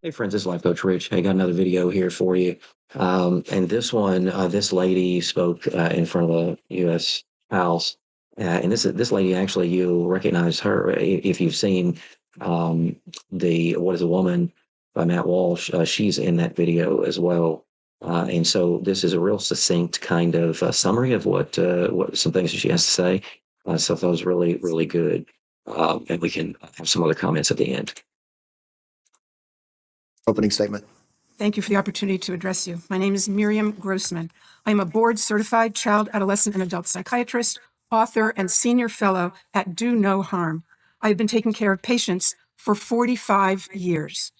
Hey friends, this is Life Coach Rich. Hey, got another video here for you. And this one, this lady spoke in front of the U.S. House, and this lady actually you'll recognize her if you've seen the "What Is a Woman" by Matt Walsh. She's in that video as well, and so this is a real succinct kind of summary of what some things that she has to say. So that was really good, and we can have some other comments at the end. Opening statement. Thank you for the opportunity to address you. My name is Miriam Grossman. I am a board-certified child, adolescent, and adult psychiatrist, author, and senior fellow at Do No Harm. I have been taking care of patients for 45 years.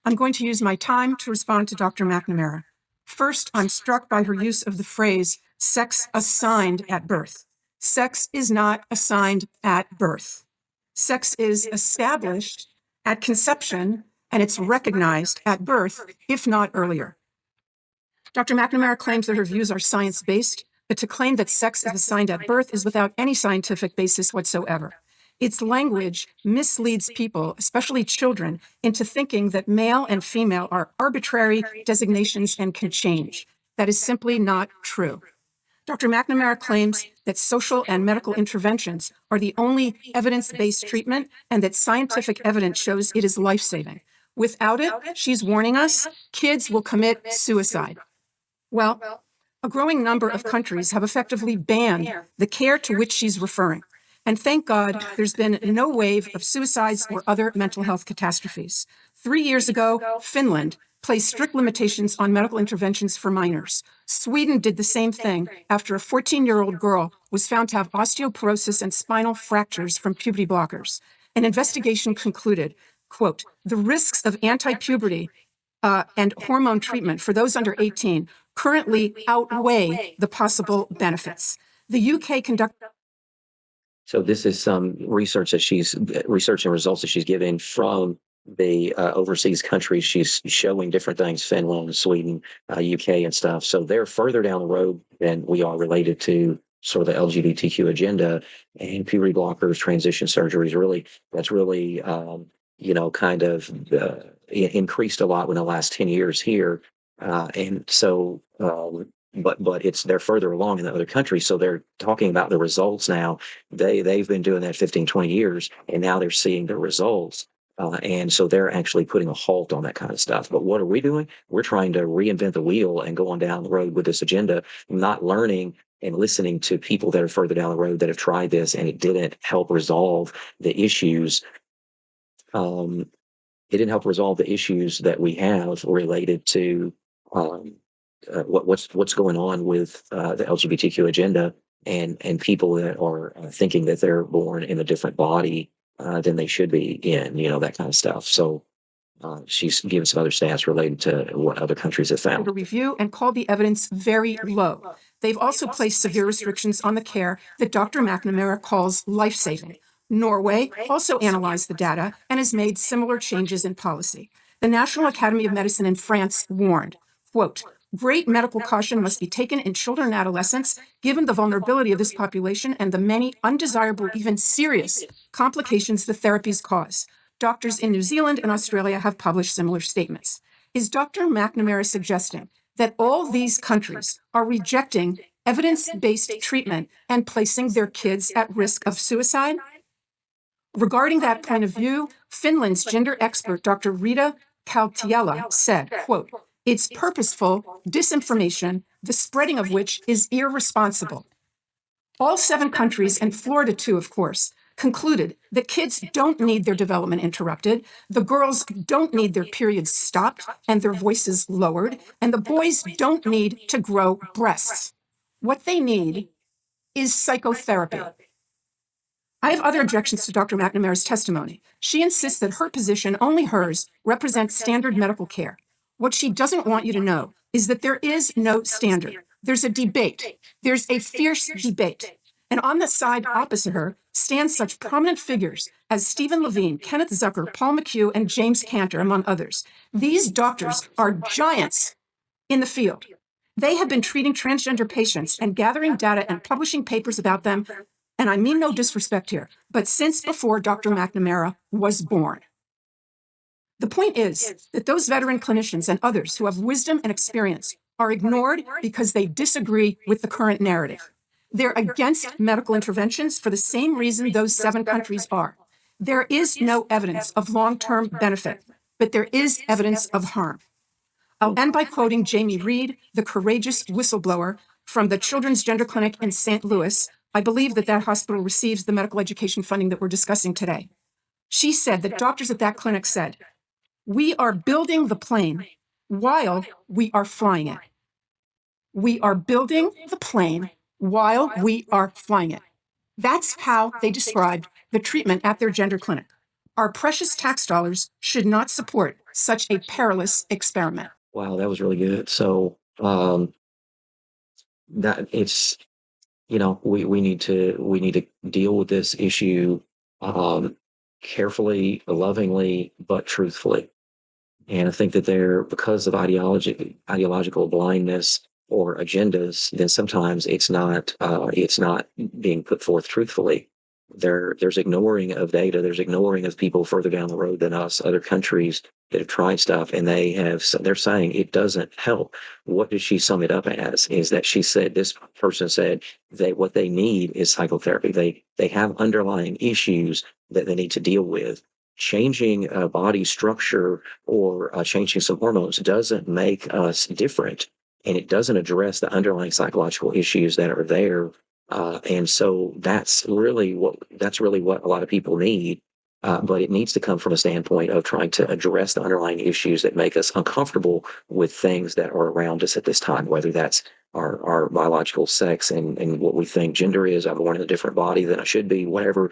I'm going to use my time to respond to Dr. McNamara. First, I'm struck by her use of the phrase, sex assigned at birth. Sex is not assigned at birth. Sex is established at conception, and it's recognized at birth, if not earlier. Dr. McNamara claims that her views are science-based, but to claim that sex is assigned at birth is without any scientific basis whatsoever. Its language misleads people, especially children, into thinking that male and female are arbitrary designations and can change. That is simply not true. Dr. McNamara claims that social and medical interventions are the only evidence-based treatment and that scientific evidence shows it is life-saving. Without it, she's warning us, kids will commit suicide. Well, a growing number of countries have effectively banned the care to which she's referring. And thank God, there's been no wave of suicides or other mental health catastrophes. 3 years ago, Finland placed strict limitations on medical interventions for minors. Sweden did the same thing after a 14-year-old girl was found to have osteoporosis and spinal fractures from puberty blockers. An investigation concluded, quote, the risks of anti-puberty and hormone treatment for those under 18 currently outweigh the possible benefits. The UK conducted. So this is some research and results that she's given from the overseas countries. She's showing different things, Finland, Sweden, UK and stuff. So they're further down the road than we are related to sort of the LGBTQ agenda and puberty blockers, transition surgeries. That's really kind of increased a lot in the last 10 years here. And so, but they're further along in the other countries. So they're talking about the results now. They've been doing that 15, 20 years, and now they're seeing the results. And so they're actually putting a halt on that kind of stuff. But what are we doing? We're trying to reinvent the wheel and go on down the road with this agenda, not learning and listening to people that are further down the road that have tried this and it didn't help resolve the issues. It didn't help resolve the issues that we have related to what's going on with the LGBTQ agenda and people that are thinking that they're born in a different body than they should be in, that kind of stuff. So she's given some other stats related to what other countries have found. A review and called the evidence very low. They've also placed severe restrictions on the care that Dr. McNamara calls life-saving. Norway also analyzed the data and has made similar changes in policy. The National Academy of Medicine in France warned, quote, great medical caution must be taken in children and adolescents, given the vulnerability of this population and the many undesirable, even serious complications the therapies cause. Doctors in New Zealand and Australia have published similar statements. Is Dr. McNamara suggesting that all these countries are rejecting evidence-based treatment and placing their kids at risk of suicide? Regarding that point of view, Finland's gender expert, Dr. Rita Kaltiala, said, quote, it's purposeful disinformation, the spreading of which is irresponsible. All 7 countries, and Florida too, of course, concluded that kids don't need their development interrupted, the girls don't need their periods stopped and their voices lowered, and the boys don't need to grow breasts. What they need is psychotherapy. I have other objections to Dr. McNamara's testimony. She insists that her position, only hers, represents standard medical care. What she doesn't want you to know is that there is no standard. There's a debate. There's a fierce debate. And on the side opposite her stand such prominent figures as Stephen Levine, Kenneth Zucker, Paul McHugh, and James Cantor, among others. These doctors are giants in the field. They have been treating transgender patients and gathering data and publishing papers about them, and I mean no disrespect here, but since before Dr. McNamara was born. The point is that those veteran clinicians and others who have wisdom and experience are ignored because they disagree with the current narrative. They're against medical interventions for the same reason those 7 countries are. There is no evidence of long-term benefit, but there is evidence of harm. I'll end by quoting Jamie Reed, the courageous whistleblower from the Children's Gender Clinic in St. Louis. I believe that hospital receives the medical education funding that we're discussing today. She said that doctors at that clinic said, "We are building the plane while we are flying it. We are building the plane while we are flying it." That's how they described the treatment at their gender clinic. Our precious tax dollars should not support such a perilous experiment. Wow, that was really good. So that it's we need to deal with this issue carefully, lovingly, but truthfully. And I think that because of ideological blindness or agendas, then sometimes it's not being put forth truthfully. There's ignoring of data. There's ignoring of people further down the road than us, other countries that have tried stuff, and they're saying it doesn't help. What does she sum it up as? Is that this person said that what they need is psychotherapy. They have underlying issues that they need to deal with. Changing body structure or changing some hormones doesn't make us different, and it doesn't address the underlying psychological issues that are there. And so that's really what a lot of people need. But it needs to come from a standpoint of trying to address the underlying issues that make us uncomfortable with things that are around us at this time, whether that's our biological sex and what we think gender is. I'm born in a different body than I should be, whatever,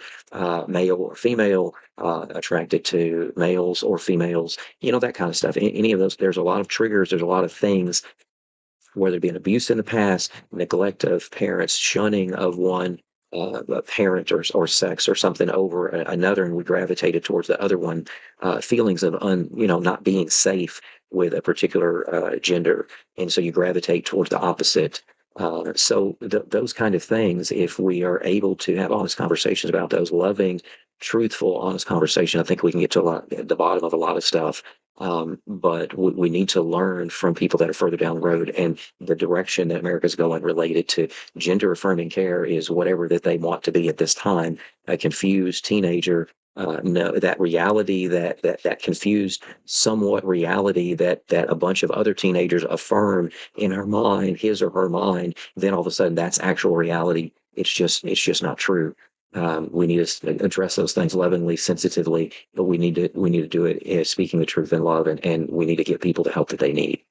male or female, attracted to males or females, that kind of stuff. Any of those, there's a lot of triggers, there's a lot of things, whether it be an abuse in the past, neglect of parents, shunning of one parent or sex or something over another, and we gravitated towards the other one. Feelings of not being safe with a particular gender, and so you gravitate towards the opposite. Those kind of things, if we are able to have honest conversations about those, loving, truthful, honest conversation, I think we can get to the bottom of a lot of stuff. But we need to learn from people that are further down the road, and the direction that America's going related to gender affirming care is whatever that they want to be at this time. A confused teenager, that reality, that confused somewhat reality that a bunch of other teenagers affirm in her mind, his or her mind, then all of a sudden that's actual reality. It's just not true. We need to address those things lovingly, sensitively, but we need to do it speaking the truth in love, and we need to get people the help that they need.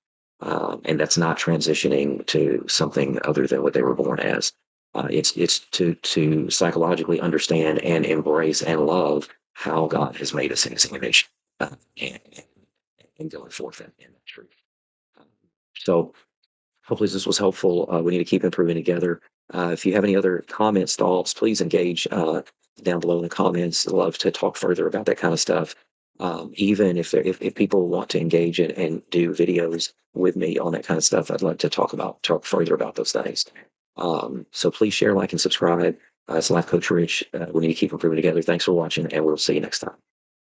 And that's not transitioning to something other than what they were born as. It's to psychologically understand and embrace and love how God has made us in His image, and, going forth in that truth. So hopefully this was helpful. We need to keep improving together. If you have any other comments, thoughts, please engage down below in the comments. I'd love to talk further about that kind of stuff. Even if people want to engage and do videos with me on that kind of stuff, I'd love to talk further about those things. So please share, like, and subscribe. It's Life Coach Rich. We need to keep improving together. Thanks for watching, and we'll see you next time.